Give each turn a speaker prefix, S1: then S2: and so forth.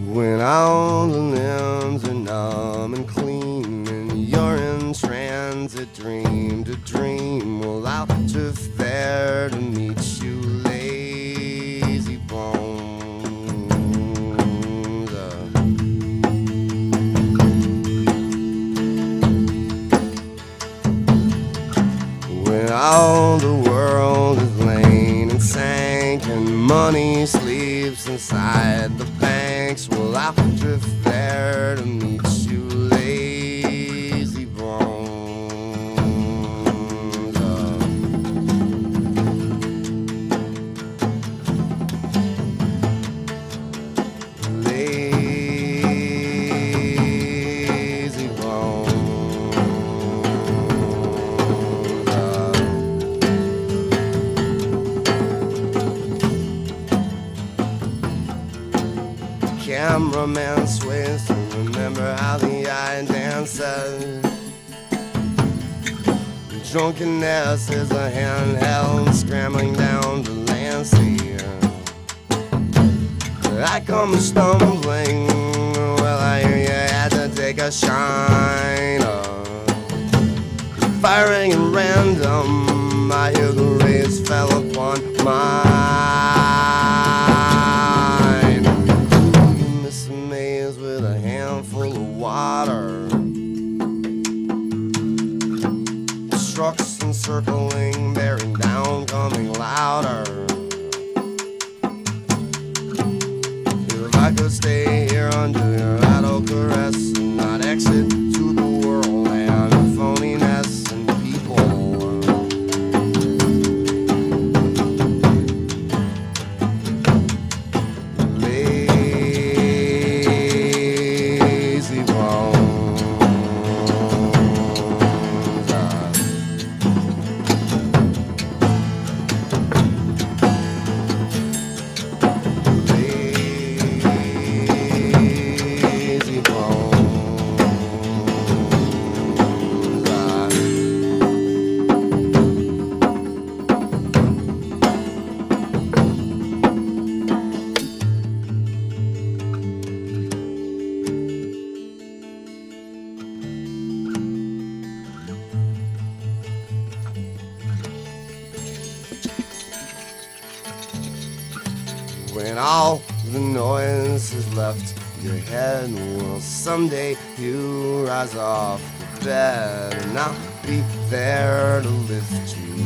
S1: When all the limbs are numb and clean and you're in transit, dream to dream, well, I'll drift there to meet you, lazy bones. When all the world is laying and sank and money sleeps inside the banks, well, I'll drift there to meet you, lazy bones. Lazy bones. Cameraman sways to remember how the eye dances. Drunkenness is a handheld scrambling down the Lancey. I come stumbling, well, I hear you had to take a shine. Firing at random, I hear the rays fell upon mine. You miss a maze with a handful of water. Trucks encircling, bearing down, coming louder. If I could stay here under your idle caress and not exit to the world and phoniness and people. Lazy bones. Lazy bones. When all the noise has left your head, well, someday you rise off the bed and I'll be there to lift you